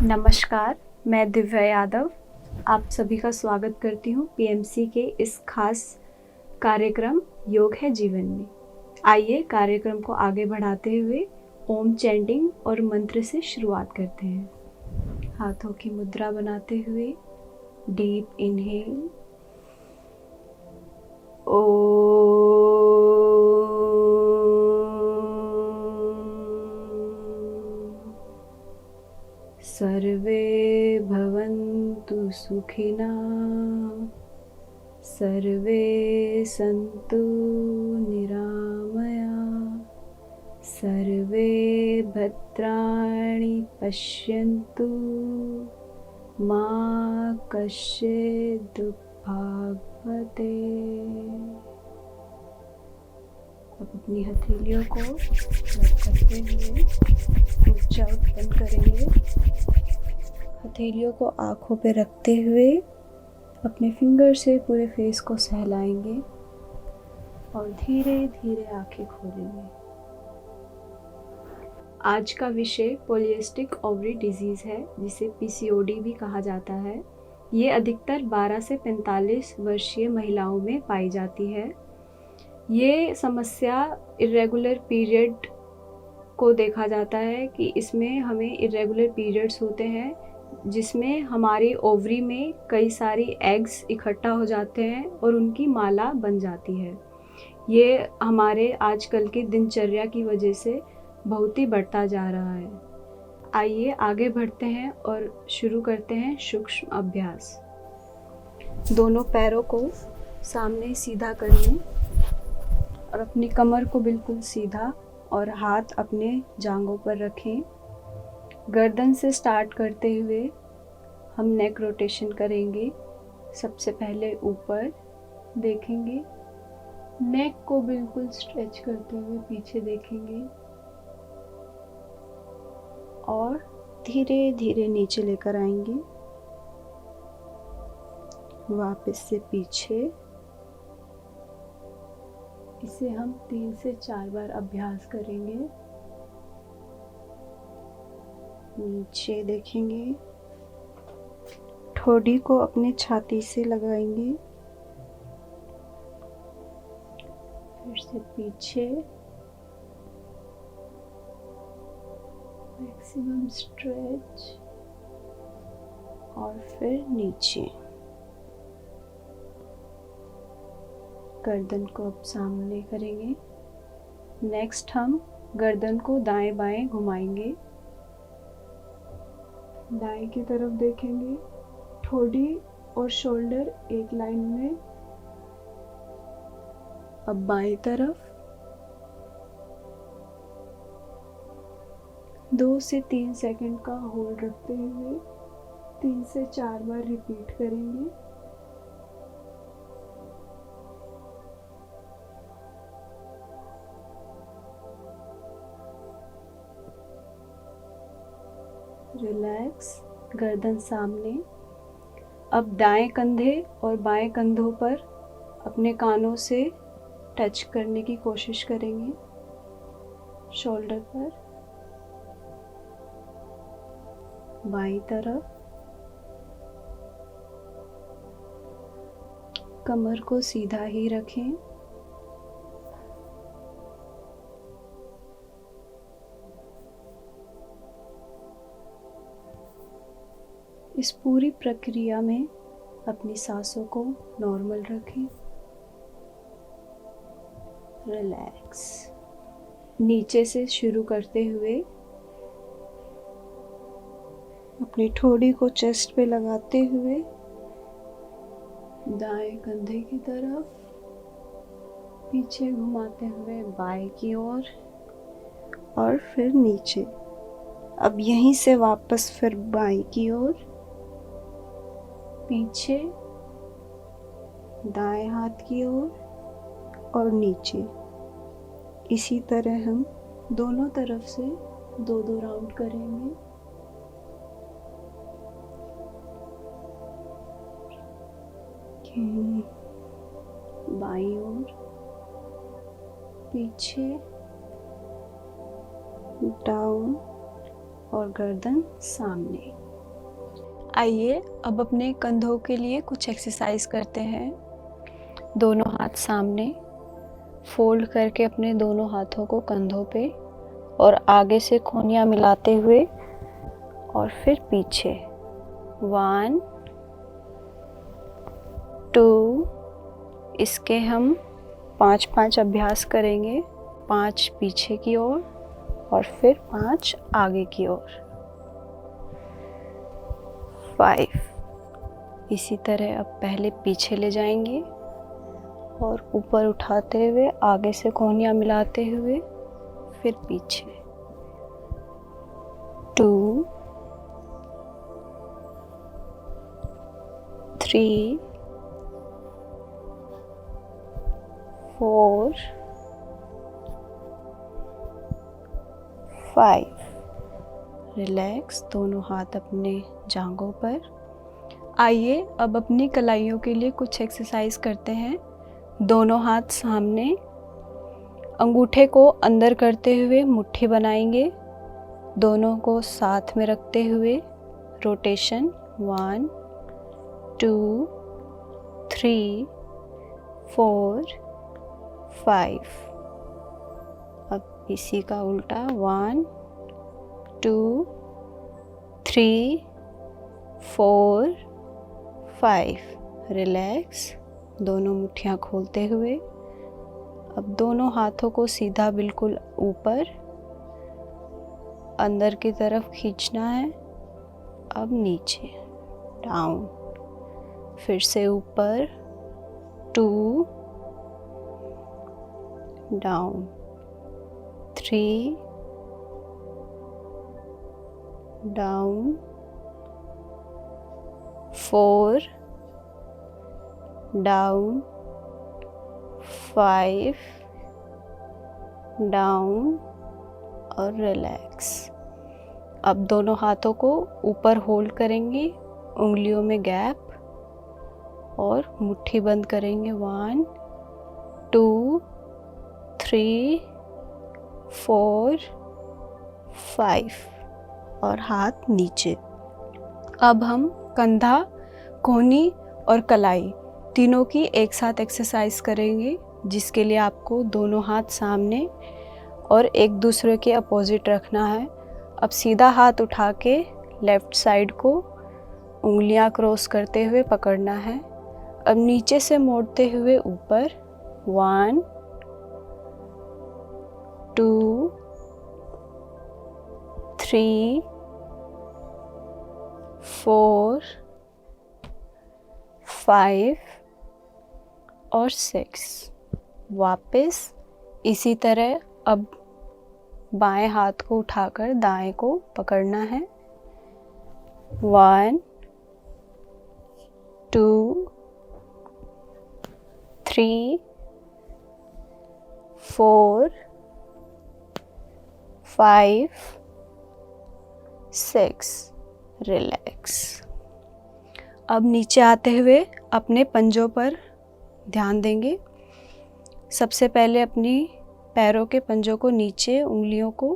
नमस्कार, मैं दिव्या यादव आप सभी का स्वागत करती हूँ पीएमसी के इस खास कार्यक्रम योग है जीवन में। आइए कार्यक्रम को आगे बढ़ाते हुए ओम चैंटिंग और मंत्र से शुरुआत करते हैं। हाथों की मुद्रा बनाते हुए डीप इनहेल, सर्वे भवन्तु सुखिनः, सर्वे सन्तु निरामयाः, सर्वे भद्राणि पश्यन्तु, मा कश्चित् दुःखभाग् भवेत्। अब अपनी हथेलियों को रब करते हुए ऊर्जा उत्पन्न करेंगे। हथेलियों को आँखों पे रखते हुए अपने फिंगर से पूरे फेस को सहलाएंगे और धीरे धीरे आंखें खोलेंगे। आज का विषय पॉलीसिस्टिक ओवरी डिजीज है, जिसे पीसीओडी भी कहा जाता है। ये अधिकतर 12 से 45 वर्षीय महिलाओं में पाई जाती है। ये समस्या इरेगुलर पीरियड को देखा जाता है कि इसमें हमें इरेगुलर पीरियड्स होते हैं, जिसमें हमारी ओवरी में कई सारी एग्स इकट्ठा हो जाते हैं और उनकी माला बन जाती है। ये हमारे आजकल की दिनचर्या की वजह से बहुत ही बढ़ता जा रहा है। आइए आगे बढ़ते हैं और शुरू करते हैं सूक्ष्म अभ्यास। दोनों पैरों को सामने सीधा कर लें और अपनी कमर को बिल्कुल सीधा और हाथ अपने जांघों पर रखें। गर्दन से स्टार्ट करते हुए हम नेक रोटेशन करेंगे। सबसे पहले ऊपर देखेंगे, नेक को बिल्कुल स्ट्रेच करते हुए पीछे देखेंगे और धीरे धीरे नीचे लेकर आएंगे, वापस से पीछे। इसे हम 3 से 4 बार अभ्यास करेंगे। नीचे देखेंगे, ठोड़ी को अपने छाती से लगाएंगे, फिर से पीछे, मैक्सिमम स्ट्रेच और फिर नीचे। गर्दन को अब सामने करेंगे। नेक्स्ट हम गर्दन को दाएं बाएं घुमाएंगे। दाएं की तरफ देखेंगे, ठोड़ी और शोल्डर एक लाइन में। अब बाएं तरफ 2 से 3 सेकंड का होल्ड रखते हुए 3 से 4 बार रिपीट करेंगे। रिलैक्स, गर्दन सामने। अब दाएं कंधे और बाएं कंधों पर अपने कानों से टच करने की कोशिश करेंगे, शोल्डर पर। बाईं तरफ कमर को सीधा ही रखें। इस पूरी प्रक्रिया में अपनी सांसों को नॉर्मल रखें। रिलैक्स। नीचे से शुरू करते हुए अपनी ठोड़ी को चेस्ट पे लगाते हुए दाएं कंधे की तरफ, पीछे घुमाते हुए बाएं की ओर और फिर नीचे। अब यहीं से वापस फिर बाएं की ओर, पीछे, दाएं हाथ की ओर और नीचे। इसी तरह हम दोनों तरफ से 2-2 राउंड करेंगे। बाईं ओर, पीछे, डाउन और गर्दन सामने। आइए अब अपने कंधों के लिए कुछ एक्सरसाइज करते हैं। दोनों हाथ सामने फोल्ड करके अपने दोनों हाथों को कंधों पे और आगे से कोहनियाँ मिलाते हुए और फिर पीछे 1 2। इसके हम 5-5 अभ्यास करेंगे। 5 पीछे की ओर और फिर 5 आगे की ओर। 5। इसी तरह अब पहले पीछे ले जाएंगे और ऊपर उठाते हुए आगे से कोहनियाँ मिलाते हुए फिर पीछे 2 3 4 5। रिलैक्स, दोनों हाथ अपने जांघों पर। आइए अब अपनी कलाइयों के लिए कुछ एक्सरसाइज करते हैं। दोनों हाथ सामने, अंगूठे को अंदर करते हुए मुट्ठी बनाएंगे। दोनों को साथ में रखते हुए रोटेशन 1 2 3 4 5। अब इसी का उल्टा 1 2 3 4 5। रिलैक्स, दोनों मुट्ठियाँ खोलते हुए। अब दोनों हाथों को सीधा बिल्कुल ऊपर अंदर की तरफ खींचना है। अब नीचे डाउन, फिर से ऊपर 2 डाउन 3 डाउन 4 डाउन 5 डाउन और रिलैक्स। अब दोनों हाथों को ऊपर होल्ड करेंगे, उंगलियों में गैप और मुट्ठी बंद करेंगे। 1 2 3 4 5 और हाथ नीचे। अब हम कंधा, कोहनी और कलाई तीनों की एक साथ एक्सरसाइज करेंगे, जिसके लिए आपको दोनों हाथ सामने और एक दूसरे के अपोजिट रखना है। अब सीधा हाथ उठा के लेफ़्ट साइड को उंगलियां क्रॉस करते हुए पकड़ना है। अब नीचे से मोड़ते हुए ऊपर 1 2 3 4 5 और 6। वापस इसी तरह अब बाएं हाथ को उठाकर दाएं को पकड़ना है। 1 2 3 4 5 6। रिलैक्स। अब नीचे आते हुए अपने पंजों पर ध्यान देंगे। सबसे पहले अपनी पैरों के पंजों को नीचे, उंगलियों को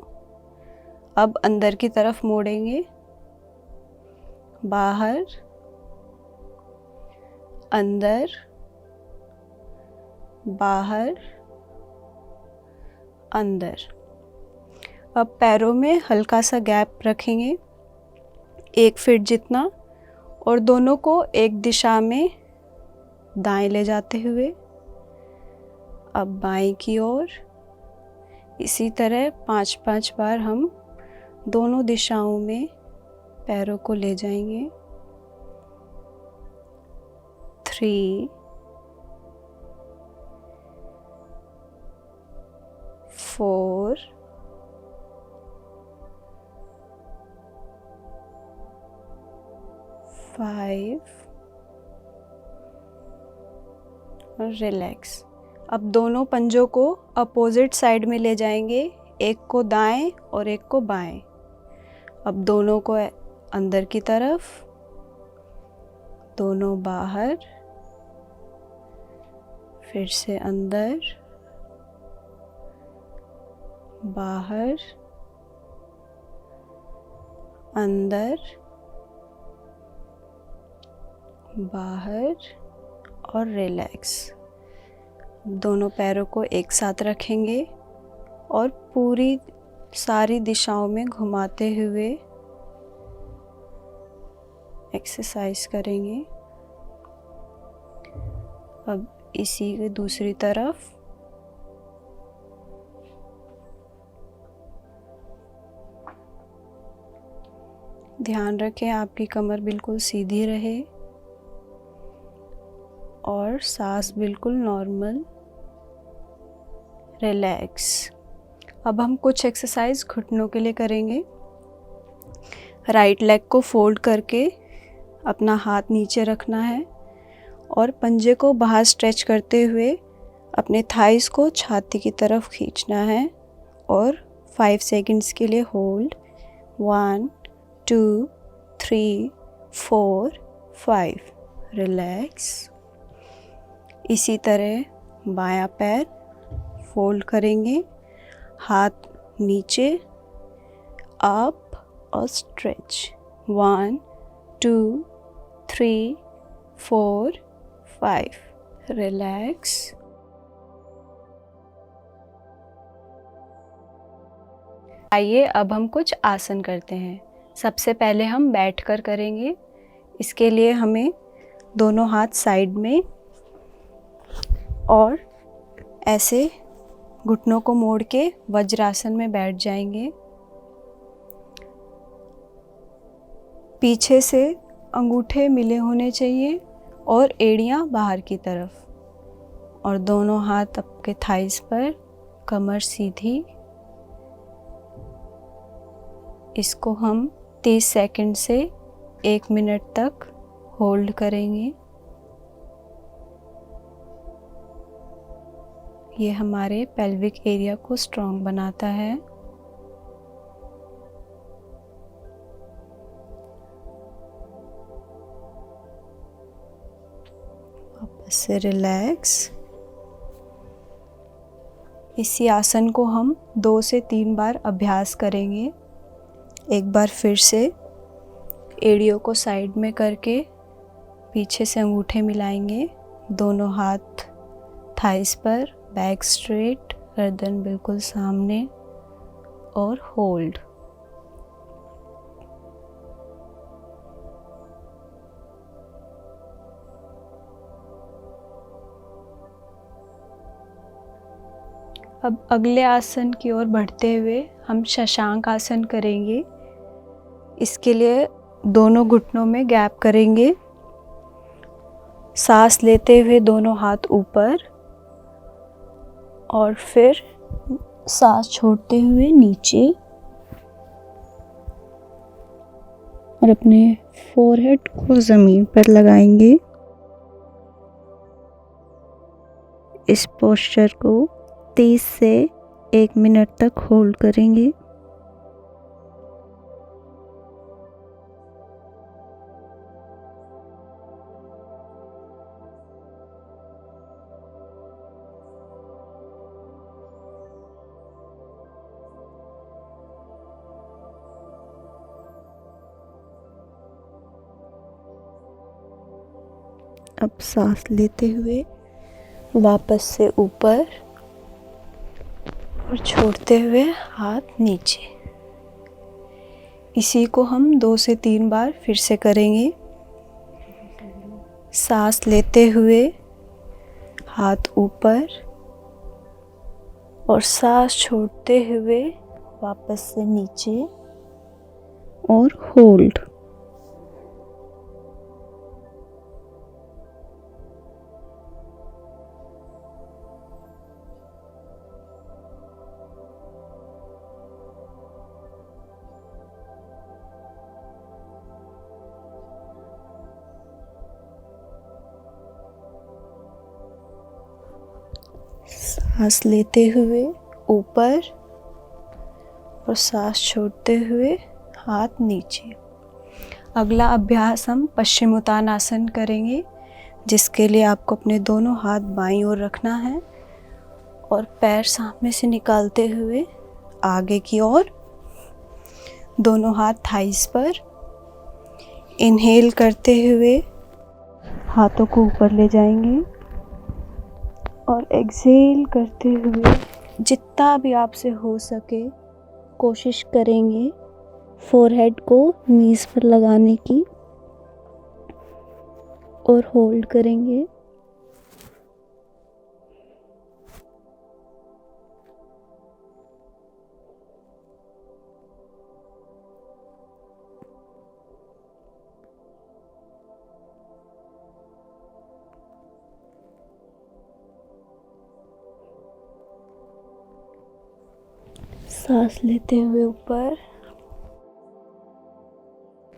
अब अंदर की तरफ मोड़ेंगे। बाहर, अंदर, बाहर, अंदर। अब पैरों में हल्का सा गैप रखेंगे, 1 फीट जितना, और दोनों को एक दिशा में दाएं ले जाते हुए अब बाएं की ओर। इसी तरह 5-5 बार हम दोनों दिशाओं में पैरों को ले जाएंगे। 3 4 5 और रिलैक्स। अब दोनों पंजों को अपोजिट साइड में ले जाएंगे, एक को दाएं और एक को बाएं। अब दोनों को अंदर की तरफ, दोनों बाहर, फिर से अंदर, बाहर, अंदर, बाहर और रिलैक्स। दोनों पैरों को एक साथ रखेंगे और पूरी सारी दिशाओं में घुमाते हुए एक्सरसाइज करेंगे। अब इसी के दूसरी तरफ। ध्यान रखें आपकी कमर बिल्कुल सीधी रहे और सांस बिल्कुल नॉर्मल, रिलैक्स। अब हम कुछ एक्सरसाइज घुटनों के लिए करेंगे। राइट लेग को फोल्ड करके अपना हाथ नीचे रखना है और पंजे को बाहर स्ट्रेच करते हुए अपने थाइस को छाती की तरफ खींचना है और 5 सेकंड्स के लिए होल्ड। 1 2 3 4 5, रिलैक्स। इसी तरह बायां पैर फोल्ड करेंगे, हाथ नीचे, अप और स्ट्रेच। 1 2 3 4 5, रिलैक्स। आइए अब हम कुछ आसन करते हैं। सबसे पहले हम बैठकर करेंगे। इसके लिए हमें दोनों हाथ साइड में और ऐसे घुटनों को मोड़ के वज्रासन में बैठ जाएंगे। पीछे से अंगूठे मिले होने चाहिए और एड़ियां बाहर की तरफ, और दोनों हाथ आपके थाइस पर, कमर सीधी। इसको हम 30 सेकंड से 1 मिनट तक होल्ड करेंगे। ये हमारे पेल्विक एरिया को स्ट्रॉन्ग बनाता है। वापस से रिलैक्स। इसी आसन को हम 2 से 3 बार अभ्यास करेंगे। एक बार फिर से एड़ियों को साइड में करके पीछे से अंगूठे मिलाएंगे, दोनों हाथ थाइस पर, बैक स्ट्रेट, गर्दन बिल्कुल सामने, और होल्ड। अब अगले आसन की ओर बढ़ते हुए हम शशांक आसन करेंगे। इसके लिए दोनों घुटनों में गैप करेंगे। सांस लेते हुए दोनों हाथ ऊपर और फिर सांस छोड़ते हुए नीचे, और अपने फोरहेड को ज़मीन पर लगाएंगे। इस पोस्चर को 30 से 1 मिनट तक होल्ड करेंगे। अब सांस लेते हुए वापस से ऊपर और छोड़ते हुए हाथ नीचे। इसी को हम 2 से 3 बार फिर से करेंगे। सांस लेते हुए हाथ ऊपर और सांस छोड़ते हुए वापस से नीचे और होल्ड। सांस लेते हुए ऊपर और सांस छोड़ते हुए हाथ नीचे। अगला अभ्यास हम पश्चिमोत्तानासन करेंगे, जिसके लिए आपको अपने दोनों हाथ बाईं ओर रखना है और पैर सामने से निकालते हुए आगे की ओर, दोनों हाथ थाइस पर। इनहेल करते हुए हाथों को ऊपर ले जाएंगे और एक्सहेल करते हुए जितना भी आपसे हो सके कोशिश करेंगे फोरहेड को नीज पर लगाने की और होल्ड करेंगे। सांस लेते हुए ऊपर,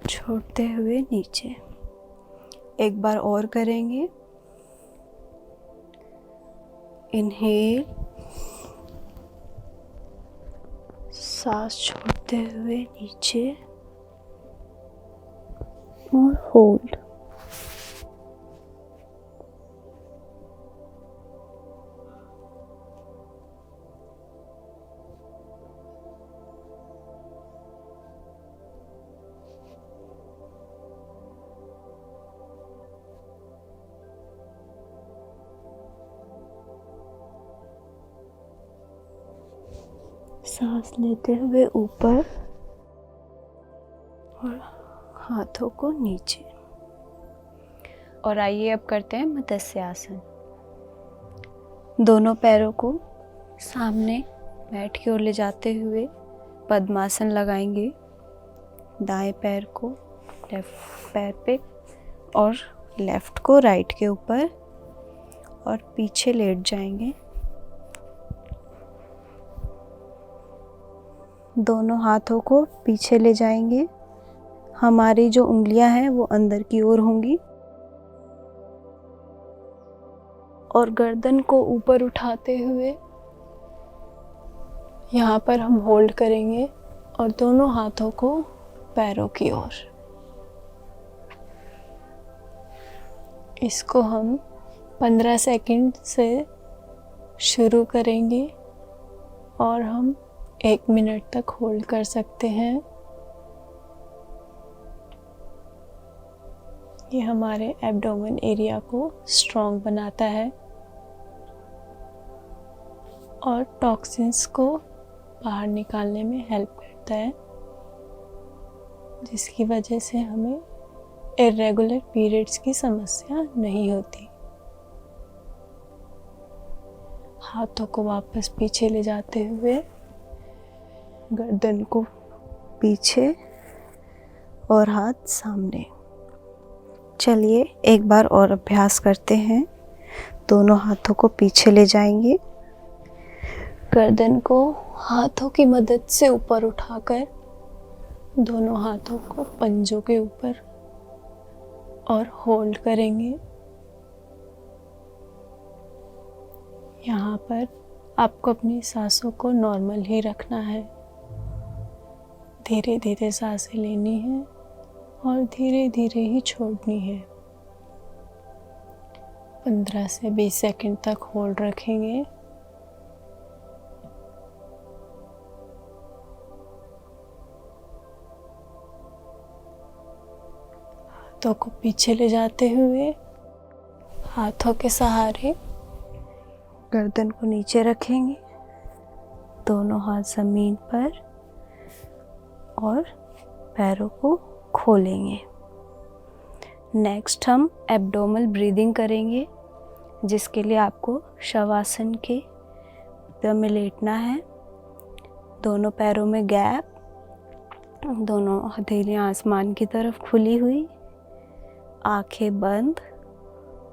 छोड़ते हुए नीचे। एक बार और करेंगे। इनहेल, सांस छोड़ते हुए नीचे और होल्ड। सांस लेते हुए ऊपर और हाथों को नीचे। और आइए अब करते हैं मत्स्य आसन। दोनों पैरों को सामने मैट की ओर ले जाते हुए पद्मासन लगाएंगे। दाएं पैर को लेफ्ट पैर पे और लेफ्ट को राइट के ऊपर और पीछे लेट जाएंगे। दोनों हाथों को पीछे ले जाएंगे। हमारी जो उंगलियां हैं वो अंदर की ओर होंगी और गर्दन को ऊपर उठाते हुए यहाँ पर हम होल्ड करेंगे और दोनों हाथों को पैरों की ओर। इसको हम 15 सेकंड से शुरू करेंगे और हम 1 मिनट तक होल्ड कर सकते हैं। ये हमारे एब्डोमेन एरिया को स्ट्रॉन्ग बनाता है और टॉक्सिन्स को बाहर निकालने में हेल्प करता है, जिसकी वजह से हमें इर्रेगुलर पीरियड्स की समस्या नहीं होती। हाथों को वापस पीछे ले जाते हुए गर्दन को पीछे और हाथ सामने। चलिए एक बार और अभ्यास करते हैं। दोनों हाथों को पीछे ले जाएंगे। गर्दन को हाथों की मदद से ऊपर उठाकर दोनों हाथों को पंजों के ऊपर और होल्ड करेंगे। यहाँ पर आपको अपनी सांसों को नॉर्मल ही रखना है। धीरे धीरे सांसें लेनी है और धीरे धीरे ही छोड़नी है। 15 से 20 सेकंड तक होल्ड रखेंगे। हाथों को पीछे ले जाते हुए हाथों के सहारे गर्दन को नीचे रखेंगे। दोनों हाथ जमीन पर और पैरों को खोलेंगे। नेक्स्ट हम एब्डोमल ब्रीदिंग करेंगे, जिसके लिए आपको शवासन के में लेटना है। दोनों पैरों में गैप, दोनों हथेलियां आसमान की तरफ खुली हुई, आंखें बंद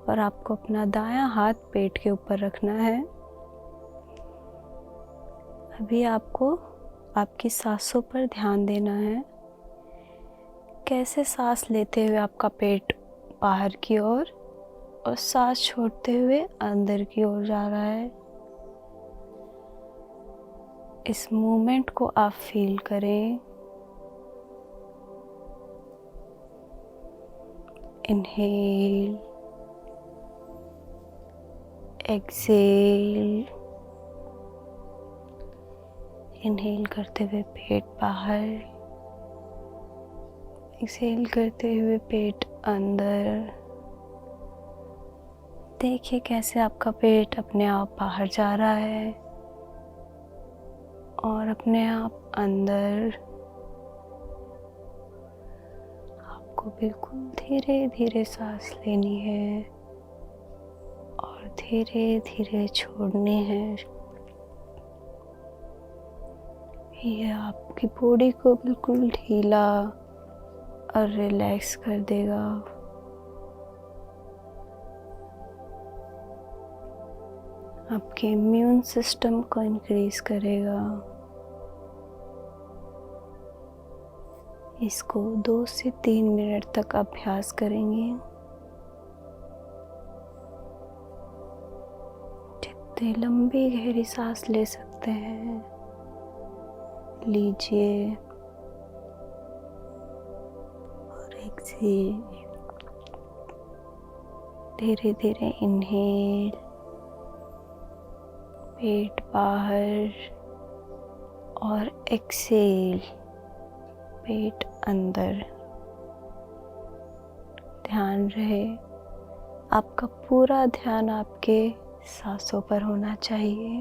और आपको अपना दायां हाथ पेट के ऊपर रखना है। अभी आपको आपकी सांसों पर ध्यान देना है। कैसे सांस लेते हुए आपका पेट बाहर की ओर और सांस छोड़ते हुए अंदर की ओर जा रहा है। इस मूवमेंट को आप फील करें। Inhale, exhale. इनहेल करते हुए पेट बाहर, एक्सहेल करते हुए पेट अंदर। देखिए कैसे आपका पेट अपने आप बाहर जा रहा है और अपने आप अंदर। आपको बिल्कुल धीरे धीरे सांस लेनी है और धीरे धीरे छोड़नी है। ये आपकी बॉडी को बिल्कुल ढीला और रिलैक्स कर देगा। आपके इम्यून सिस्टम को इंक्रीज करेगा। इसको 2 से 3 मिनट तक अभ्यास करेंगे। जितनी लंबी गहरी सांस ले सकते हैं लीजिए और एक्सहेल। धीरे धीरे इनहेल, पेट बाहर, और एक्सहेल, पेट अंदर। ध्यान रहे आपका पूरा ध्यान आपके सांसों पर होना चाहिए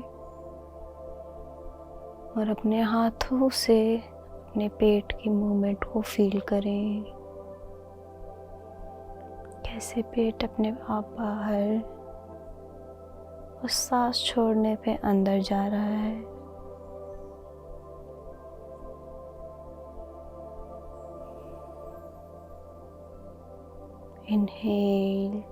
और अपने हाथों से अपने पेट की मूवमेंट को फील करें। कैसे पेट अपने आप बाहर और सांस छोड़ने पे अंदर जा रहा है। इनहेल,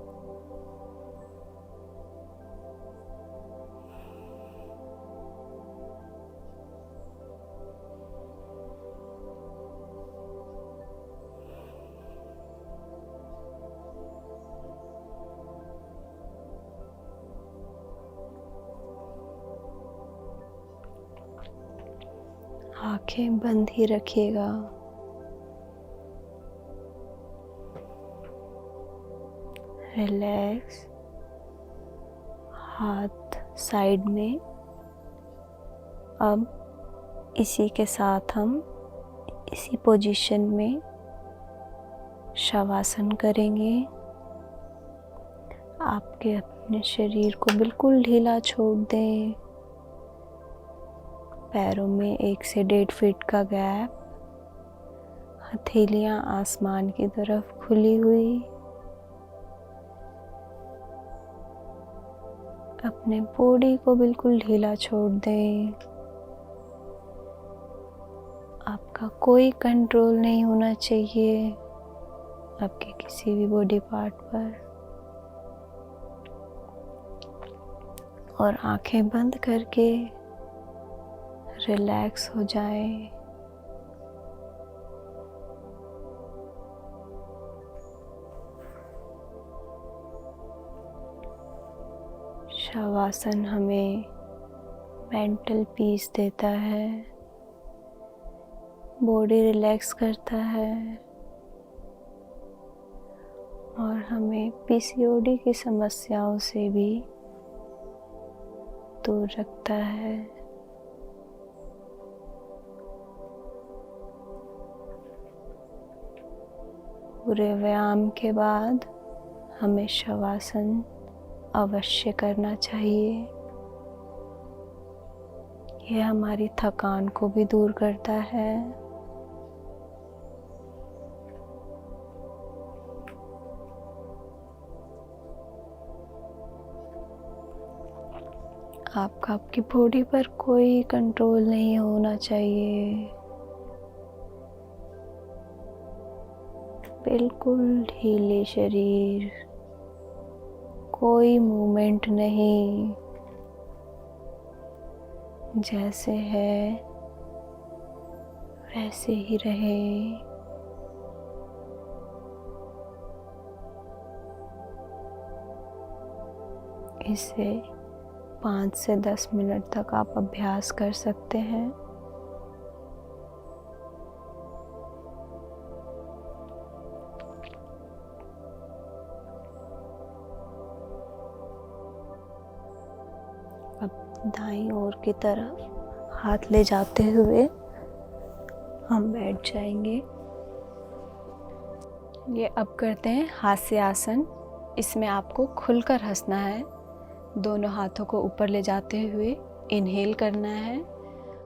आंखें बंद ही रखिएगा। रिलैक्स, हाथ साइड में। अब इसी के साथ हम इसी पोजीशन में शवासन करेंगे। आपके अपने शरीर को बिल्कुल ढीला छोड़ दें। पैरों में 1 से 1.5 फीट का गैप, हथेलियां आसमान की तरफ खुली हुई। अपने बॉडी को बिल्कुल ढीला छोड़ दें। आपका कोई कंट्रोल नहीं होना चाहिए आपके किसी भी बॉडी पार्ट पर। और आंखें बंद करके रिलैक्स हो जाएं। शवासन हमें मेंटल पीस देता है, बॉडी रिलैक्स करता है और हमें पीसीओडी की समस्याओं से भी दूर रखता है। पूरे व्यायाम के बाद हमें शवासन अवश्य करना चाहिए। यह हमारी थकान को भी दूर करता है। आपका आपकी बॉडी पर कोई कंट्रोल नहीं होना चाहिए। बिल्कुल ढीले शरीर, कोई मूवमेंट नहीं, जैसे है वैसे ही रहे। इसे 5 से 10 मिनट तक आप अभ्यास कर सकते हैं। अब दाईं ओर की तरफ हाथ ले जाते हुए हम बैठ जाएंगे। ये अब करते हैं हास्य आसन। इसमें आपको खुलकर हंसना है। दोनों हाथों को ऊपर ले जाते हुए इनहेल करना है।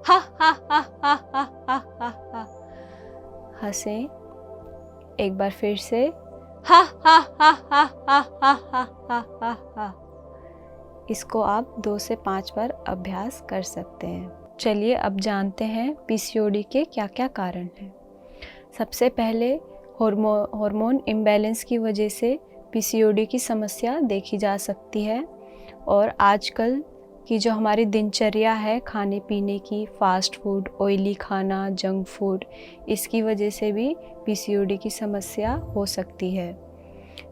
हा हा हा हा हा हा हा हा। हंसें। एक बार फिर से हा हा हा हा हा हा हा हा हा हा। इसको आप 2 से 5 बार अभ्यास कर सकते हैं। चलिए अब जानते हैं पीसीओडी के क्या क्या कारण हैं। सबसे पहले हार्मोन इम्बैलेंस की वजह से पीसीओडी की समस्या देखी जा सकती है। और आजकल की जो हमारी दिनचर्या है खाने पीने की, फास्ट फूड, ऑयली खाना, जंक फूड, इसकी वजह से भी पीसीओडी की समस्या हो सकती है।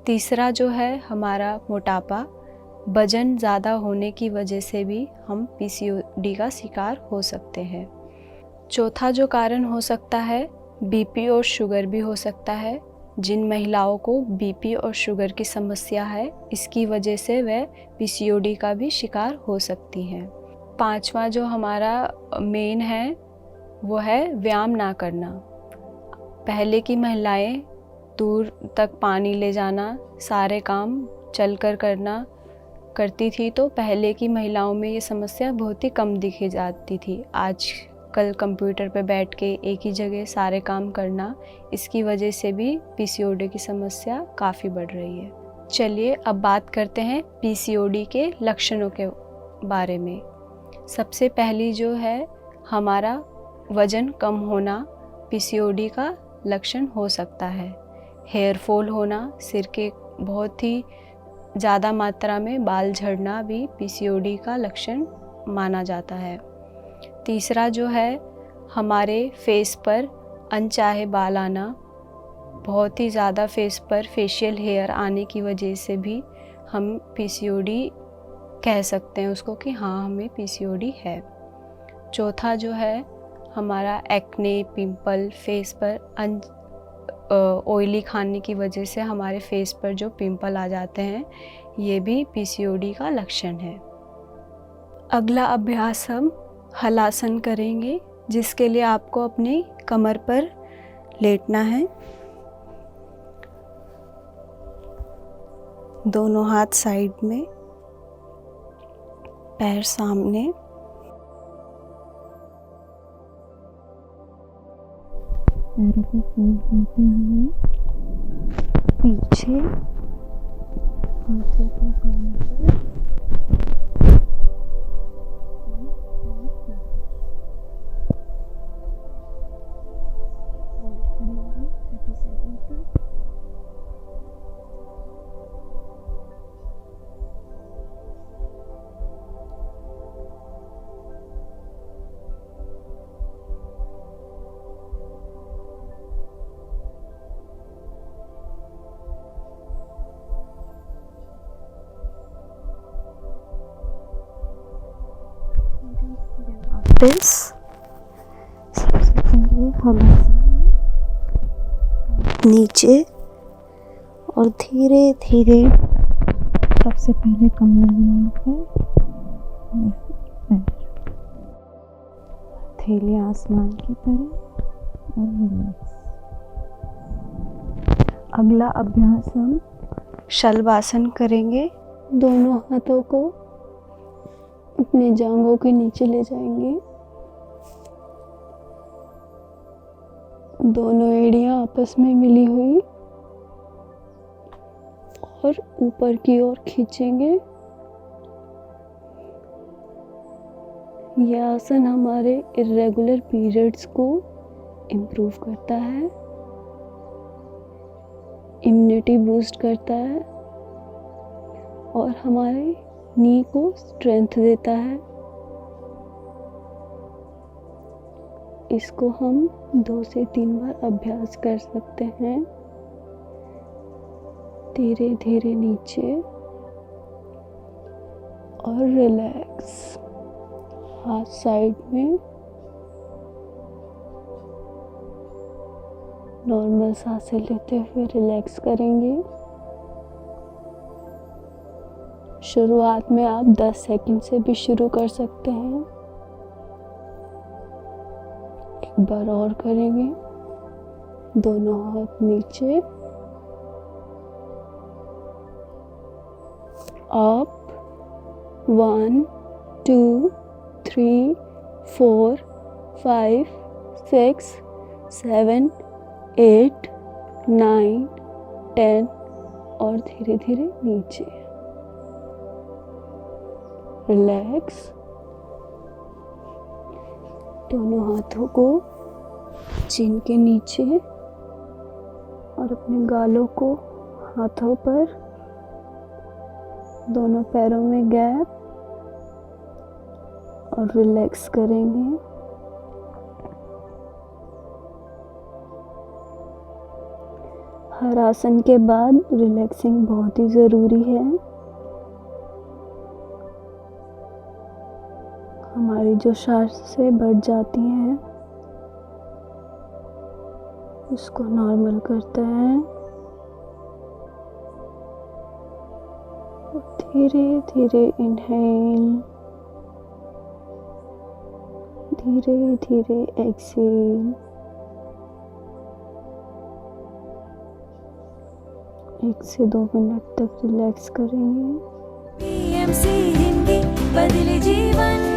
तीसरा जो है हमारा मोटापा, वजन ज़्यादा होने की वजह से भी हम पीसीओडी का शिकार हो सकते हैं। चौथा जो कारण हो सकता है बीपी और शुगर भी हो सकता है। जिन महिलाओं को बीपी और शुगर की समस्या है, इसकी वजह से वह पीसीओडी का भी शिकार हो सकती हैं। पांचवा जो हमारा मेन है वो है व्यायाम ना करना। पहले की महिलाएं दूर तक पानी ले जाना, सारे काम चलकर करना करती थी, तो पहले की महिलाओं में ये समस्या बहुत ही कम दिखी जाती थी। आज कल कंप्यूटर पर बैठ के एक ही जगह सारे काम करना, इसकी वजह से भी पीसीओडी की समस्या काफ़ी बढ़ रही है। चलिए अब बात करते हैं पीसीओडी के लक्षणों के बारे में। सबसे पहली जो है हमारा वज़न कम होना पीसीओडी का लक्षण हो सकता है। हेयर फॉल होना, सिर के बहुत ही ज़्यादा मात्रा में बाल झड़ना भी पीसीओडी का लक्षण माना जाता है। तीसरा जो है हमारे फेस पर अनचाहे बाल आना, बहुत ही ज़्यादा फेस पर फेशियल हेयर आने की वजह से भी हम पीसीओडी कह सकते हैं उसको कि हाँ हमें पीसीओडी है। चौथा जो है हमारा एक्ने, पिंपल, फेस पर ऑयली खाने की वजह से हमारे फेस पर जो पिंपल आ जाते हैं, ये भी पीसीओडी का लक्षण है। अगला अभ्यास हम हलासन करेंगे, जिसके लिए आपको अपनी कमर पर लेटना है। दोनों हाथ साइड में, पैर सामने। पैरों को फोल्ड करते हुए पीछे, हाथों को कमर पर, होल्ड करेंगे 30 सेकंड तक। सबसे पहले हलासन नीचे और धीरे धीरे सबसे पहले कमर जोड़कर और पैर, हथेली आसमान की तरफ और रिलैक्स। अगला अभ्यास हम शलभासन करेंगे। दोनों हाथों को अपने जांघों के नीचे ले जाएंगे। दोनों एड़ियां आपस में मिली हुई और ऊपर की ओर खींचेंगे। यह आसन हमारे इर्रेगुलर पीरियड्स को इम्प्रूव करता है, इम्यूनिटी बूस्ट करता है और हमारे नी को स्ट्रेंथ देता है। इसको हम 2 से 3 बार अभ्यास कर सकते हैं। धीरे धीरे नीचे और रिलैक्स। हाथ साइड में, नॉर्मल सांसें लेते हुए रिलैक्स करेंगे। शुरुआत में आप 10 सेकंड से भी शुरू कर सकते हैं। एक बार और करेंगे। दोनों हाथ नीचे up, 1 2 3 4 5 6 7 8 9 10 और धीरे धीरे नीचे। रिलैक्स। दोनों हाथों को चिन के नीचे और अपने गालों को हाथों पर, दोनों पैरों में गैप, और रिलैक्स करेंगे। हर आसन के बाद रिलैक्सिंग बहुत ही ज़रूरी है। हमारी जो सांसें बढ़ जाती हैं उसको नॉर्मल करता है। धीरे धीरे इनहेल, धीरे धीरे एक्सहेल। 1 से 2 मिनट तक रिलैक्स करेंगे। PMC हिंदी बदले जीवन।